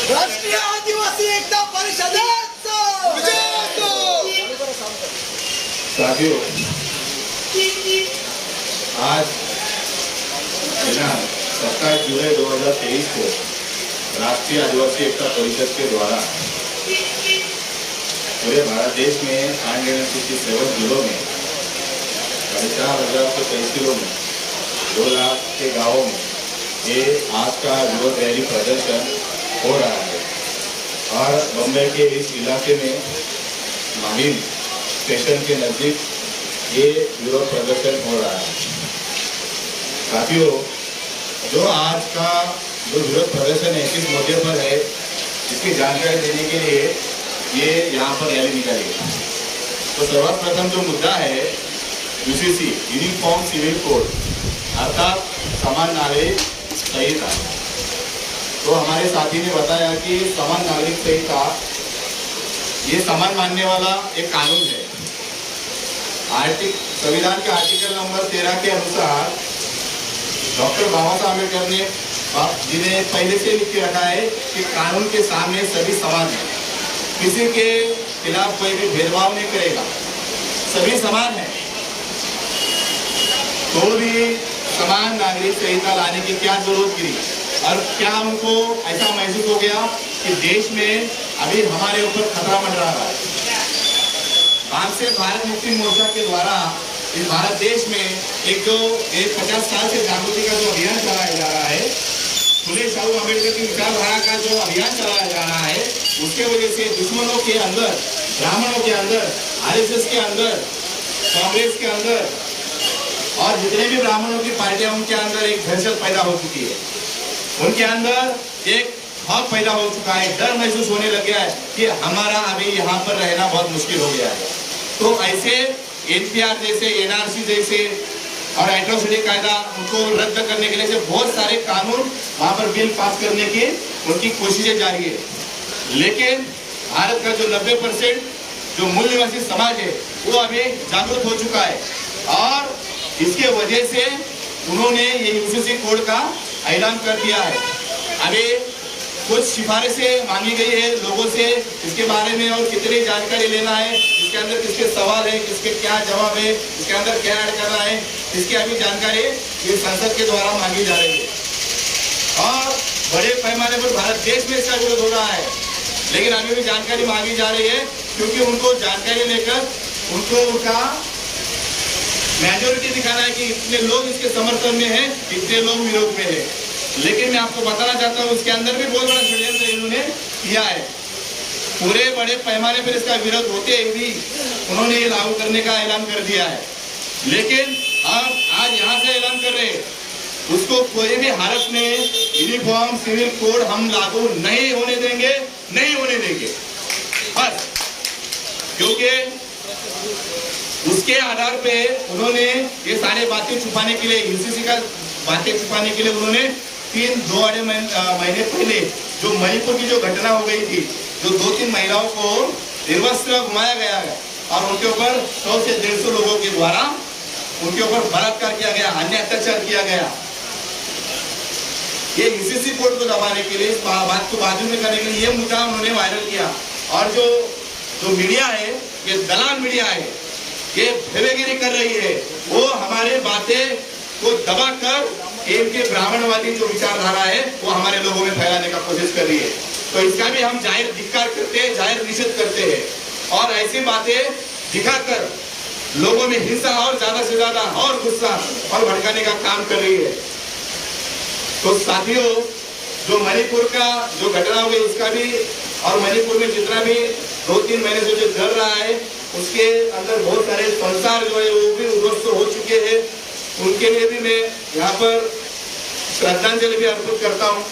राष्ट्रीय आदिवासी एकता परिषदेचा विजय असो। साथियों, आज दिनांक 27 जुलाई 2023 को राष्ट्रीय आदिवासी एकता परिषद के द्वारा पूरे भारत देश में 7 जिलों में 4,000 के तहसीलों में 2 लाख के गांवों में ये आज का विरोध रैली प्रदर्शन हो रहा है। और बम्बई के इस इलाके में माहिम स्टेशन के नज़दीक ये विरोध प्रदर्शन हो रहा है। साथियों, जो आज का जो विरोध प्रदर्शन है किस मुद्दे पर है, इसकी जानकारी देने के लिए ये यहाँ पर रैली निकाली है। तो सर्वप्रथम जो मुद्दा है यूसीसी यूनिफॉर्म सिविल कोड अर्थात समान नागरिक संहिता। तो हमारे साथी ने बताया कि समान नागरिक संहिता ये समान मानने वाला एक कानून है। संविधान के आर्टिकल नंबर 13 के अनुसार डॉक्टर बाबा साहब अम्बेडकर ने जिन्हें पहले से लिख के रखा है कि कानून के सामने सभी समान हैं, किसी के खिलाफ कोई भी भेदभाव नहीं करेगा, सभी समान हैं। तो भी समान नागरिक संहिता लाने की क्या जरूरत गिरी और क्या उनको ऐसा महसूस हो गया कि देश में अभी हमारे ऊपर खतरा मंडरा रहा है। भारत मुक्ति मोर्चा के द्वारा इस भारत देश में एक 50 साल से जागृति का जो अभियान चलाया जा रहा है, फुले शाहू अम्बेडकर की विचारधारा का जो अभियान चलाया जा रहा है, उसके वजह से दुश्मनों के अंदर, ब्राह्मणों के अंदर, आरएसएस के अंदर, कांग्रेस के अंदर और जितने भी ब्राह्मणों की पार्टियां उनके अंदर एक दहशत पैदा हो चुकी है। उनके अंदर एक खौफ पैदा हो चुका है, डर महसूस होने लग गया है कि हमारा अभी यहाँ पर रहना बहुत मुश्किल हो गया है। तो ऐसे एनपीआर जैसे, एनआरसी जैसे और एट्रोसिटी कायदा उनको रद्द करने के लिए से बहुत सारे कानून वहां पर बिल पास करने की उनकी कोशिशें जारी है। लेकिन भारत का जो 90% जो मूल निवासी समाज है वो अभी जागरूक हो चुका है और इसके वजह से उन्होंने ये यूसीसी कोड का ऐलान कर दिया है। अभी कुछ सिफारिशें मांगी गई है लोगों से इसके बारे में और कितनी जानकारी लेना है, इसके अंदर किसके सवाल है, किसके क्या जवाब है, इसके अंदर क्या ऐड करना है, इसकी अभी जानकारी ये संसद के द्वारा मांगी जा रही है और बड़े पैमाने पर भारत देश में इसका विरोध हो रहा है। लेकिन अभी भी जानकारी मांगी जा रही है क्योंकि उनको जानकारी लेकर उनको उनका मेजोरिटी दिखाना है कि इतने लोग इसके समर्थन में हैं, इतने लोग विरोध में हैं। लेकिन मैं आपको बताना चाहता हूँ उसके अंदर भी बहुत बड़ा षड्यंत्र इन्होंने किया है। पूरे बड़े पैमाने पर इसका विरोध होते भी उन्होंने ये लागू करने का ऐलान कर दिया है। लेकिन अब आज यहाँ से ऐलान कर रहे हैं उसको कोई भी हालत में यूनिफॉर्म सिविल कोड हम लागू नहीं होने देंगे, नहीं होने देंगे बस। क्योंकि उसके आधार पे उन्होंने ये सारे बातें छुपाने के लिए, यूसीसी का बातें छुपाने के लिए उन्होंने 2-2.5 महीने पहले जो मणिपुर की जो घटना हो गई थी, जो 2-3 महिलाओं को निर्वस्त्र घुमाया गया है और उनके ऊपर 100 से 150 लोगों के द्वारा उनके ऊपर बलात्कार किया गया, अन्य अत्याचार किया गया। ये यूसीसी कोड को दबाने के लिए, इस बात को बाजू में करने के लिए ये मुद्दा उन्होंने वायरल किया। और जो मीडिया है, ये दलाल मीडिया है, ये फेवेगिरी कर रही है, वो हमारे बातें को दबाकर इनके ब्राह्मणवादी जो विचारधारा है वो हमारे लोगों में फैलाने का कोशिश कर रही है। तो इसका भी हम जाहिर धिक्कार करते हैं, जाहिर निषेध करते हैं और ऐसी बातें दिखाकर लोगों में हिंसा और ज्यादा से ज्यादा और गुस्सा और भड़काने का काम कर रही है। तो साथियों, जो मणिपुर का जो घटना हो गई उसका भी और मणिपुर में जितना भी 2-3 महीने से जो चल रहा है उसके अंदर बहुत सारे संसार जो है वो भी उद्ध्वस्त हो चुके हैं। उनके लिए भी मैं यहाँ पर श्रद्धांजलि भी अर्पित करता हूँ।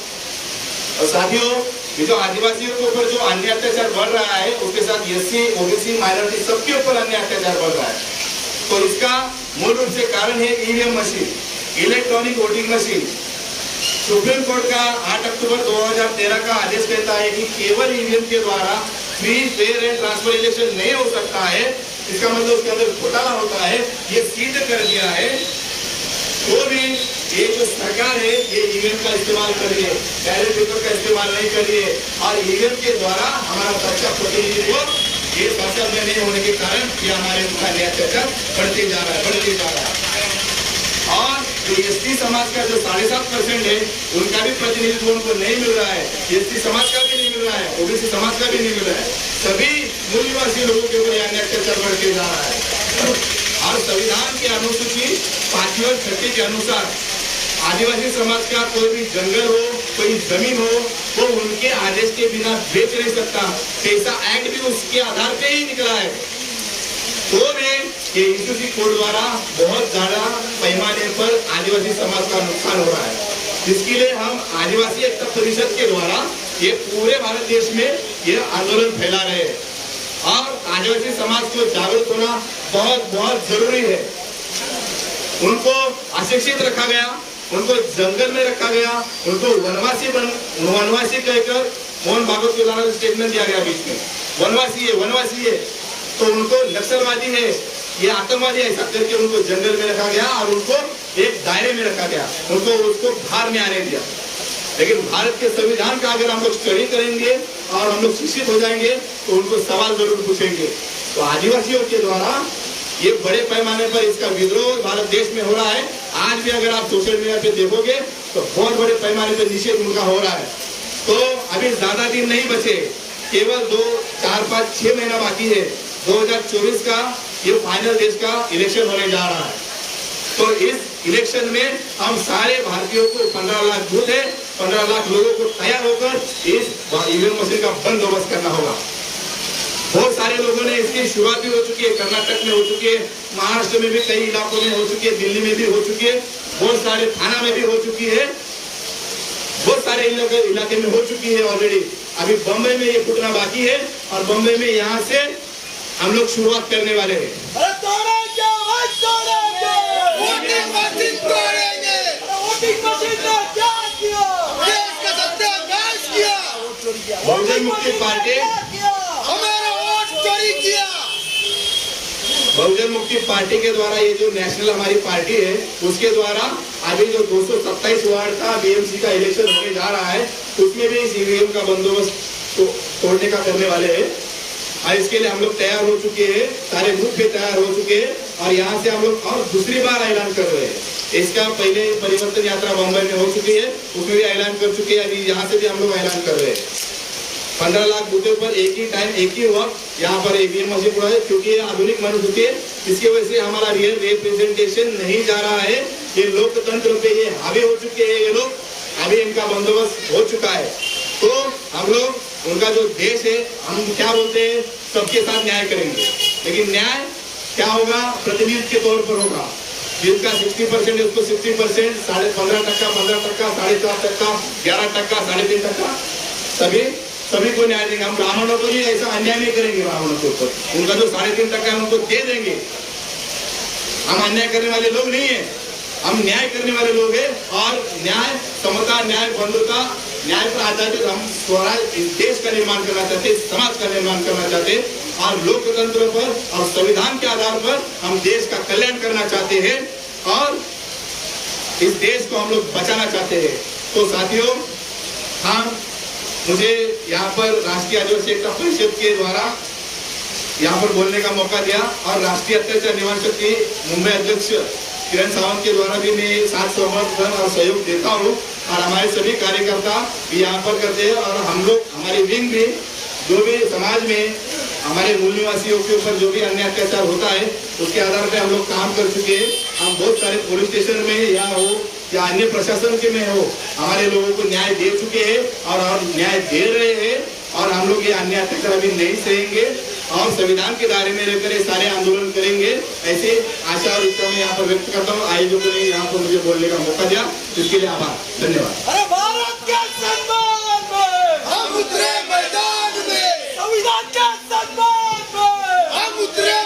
और साथियों, ये जो आदिवासियों के ऊपर जो अन्य अत्याचार बढ़ रहा है उसके साथ एससी, ओबीसी, माइनॉरिटी सबके ऊपर अन्य अत्याचार बढ़ रहा है। तो इसका मूल रूप से कारण है EVM machine, electronic voting machine. Supreme court का 8 अक्टूबर 2013 का आदेश कहता है कि केवल ईवीएम के द्वारा free, fair and transparent election नहीं हो सकता है। इसका मतलब उसके अंदर घोटाला होता है, ये सिद्ध कर दिया है। तो भी ये जो सरकार है ये ईवीएम का इस्तेमाल कर रही है, बैलेट पेपर का इस्तेमाल नहीं कर रही है और ईवीएम के द्वारा हमारा सच्चा प्रतिनिधित्व ये संसद में नहीं होने के कारण ये हमारे ऊपर अत्याचार बढ़ते जा रहा है। और जो एसटी समाज का जो 7.5% है उनका भी प्रतिनिधित्व उनको नहीं मिल रहा है, एसटी समाज का भी नहीं मिल रहा है, ओबीसी समाज का भी नहीं मिल रहा है। सभी मूल निवासी लोगों के ऊपर अत्याचार बढ़ते जा रहा है। और संविधान के अनुसूची 5 और 6 के अनुसार आदिवासी समाज का कोई भी जंगल हो, कोई जमीन हो, वो उनके आदेश के बिना बेच नहीं सकता। पैसा एक्ट भी उसके आधार पे ही निकला है। तो भी ये यूसीसी कोड द्वारा बहुत ज्यादा पैमाने पर आदिवासी समाज का नुकसान हो रहा है। इसके लिए हम आदिवासी एकता परिषद के द्वारा ये पूरे भारत देश में ये आंदोलन फैला रहे हैं और आदिवासी समाज को जागरूक होना बहुत बहुत जरूरी है। उनको अशिक्षित रखा गया, उनको जंगल में रखा गया, उनको वनवासी कहकर मोहन भागवत के द्वारा स्टेटमेंट दिया गया बीच में, वनवासी है तो उनको नक्सलवादी है, ये आतंकवादी है, ऐसा करके उनको जंगल में रखा गया और उनको एक दायरे में रखा गया, उनको उसको बाहर में आने दिया। लेकिन भारत के संविधान का अगर हम लोग स्टडी करेंगे और हम लोग शिक्षित हो जाएंगे तो उनको सवाल जरूर पूछेंगे। तो आदिवासियों के द्वारा ये बड़े पैमाने पर इसका विद्रोह भारत देश में हो रहा है। आज भी अगर आप सोशल मीडिया पे देखोगे तो बहुत बड़े पैमाने पर निषेध उनका हो रहा है। तो अभी ज्यादा दिन नहीं बचे, केवल 2, 4, 5, 6 महीना बाकी है। 2024 का ये फाइनल देश का इलेक्शन होने जा रहा है। तो इस इलेक्शन में हम सारे भारतीयों को 15 लाख बूथ है, 15 लाख लोगों को तैयार होकर इस ईवीएम मशीन का बंदोबस्त करना होगा। बहुत सारे लोगों ने इसकी शुरुआत भी हो चुकी है, कर्नाटक में हो चुकी है, महाराष्ट्र में भी कई इलाकों में हो चुकी है, दिल्ली में भी हो चुकी है, बहुत सारे थाना में भी हो चुकी है, बहुत सारे इलाके में हो चुकी है ऑलरेडी। अभी बम्बई में ये फूटना बाकी है और बम्बई में यहाँ से हम लोग शुरुआत करने वाले हैं। वोटिंग मशीन तोड़ेंगे, वोटिंग मशीन ने क्या किया, देश का सत्यानाश किया, बहुजन मुक्ति पार्टी हमारा वोट चोरी किया। बहुजन मुक्ति पार्टी के द्वारा ये जो नेशनल हमारी पार्टी है उसके द्वारा अभी जो 227 वार्ड का बीएमसी का इलेक्शन होने जा रहा है उसमें भी इस ईवीएम का बंदोबस्त तोड़ने का करने वाले हैं। और इसके लिए हम लोग तैयार हो चुके हैं, सारे ग्रुप भी तैयार हो चुके हैं और यहाँ से हम लोग और दूसरी बार ऐलान कर रहे हैं। इसका पहले परिवर्तन यात्रा मुंबई में हो चुकी है, उसमें भी ऐलान कर चुके हैं, अभी यहाँ से भी हम लोग ऐलान कर रहे हैं। 15 लाख बूथों पर एक ही टाइम एक ही वक्त यहाँ पर ईवीएम मशीन पड़ा है, क्योंकि ये आधुनिक मन चुकी है। इसकी वजह से हमारा रियल रिप्रेजेंटेशन नहीं जा रहा है, ये लोकतंत्र पे ये हावी हो चुके हैं ये लोग, अभी इनका बंदोबस्त हो चुका है। तो हम लोग उनका जो देश है, हम क्या बोलते हैं, सबके साथ न्याय करेंगे। लेकिन न्याय क्या होगा, प्रतिनिधि के तौर पर होगा। जिनका 60% है उसको 60%, 15.5%, 15%, 4.5%, 11%, 3.5%, सभी को न्याय देंगे। हम ब्राह्मणों को भी ऐसा अन्याय नहीं करेंगे, ब्राह्मणों के ऊपर उनका जो 3.5% है उनको दे देंगे। हम अन्याय करने वाले लोग नहीं है, हम न्याय करने वाले लोग हैं। और न्याय, समता, न्याय, बंधुता, न्याय पर आधारित हम स्वराज इस देश का निर्माण करना चाहते हैं, समाज का निर्माण करना चाहते हैं और लोकतंत्र पर और संविधान के आधार पर हम देश का कल्याण करना चाहते हैं और इस देश को हम लोग बचाना चाहते हैं। तो साथियों, हम मुझे यहाँ पर राष्ट्रीय आदिवासी एकता परिषद के द्वारा यहाँ पर बोलने का मौका दिया और राष्ट्रीय अत्याचार निवारण शक्ति मुंबई अध्यक्ष किरण सावंत के द्वारा भी मैं साथ समर्थन और सहयोग देता हूँ और हमारे सभी कार्यकर्ता भी यहाँ पर करते हैं। और हम लोग, हमारी विंग भी, जो भी समाज में हमारे मूल निवासियों के ऊपर जो भी अन्य अत्याचार होता है उसके आधार पर हम लोग काम कर चुके हैं। हम बहुत सारे पुलिस स्टेशन में या हो या अन्य प्रशासन के में हो, हमारे लोगों को न्याय दे चुके हैं और न्याय दे रहे हैं और हम लोग ये अन्य अत्याचार अभी नहीं सहेंगे और संविधान के दायरे में रहकर ये सारे आंदोलन करेंगे। ऐसे आशा और इच्छा में यहाँ पर व्यक्त करता हूँ। आयोजकों ने यहाँ पर मुझे बोलने का मौका दिया, इसके लिए आभार, धन्यवाद। अरे भारत के सम्मान में हम उतरे मैदान में, संविधान के सम्मान में हम उतरे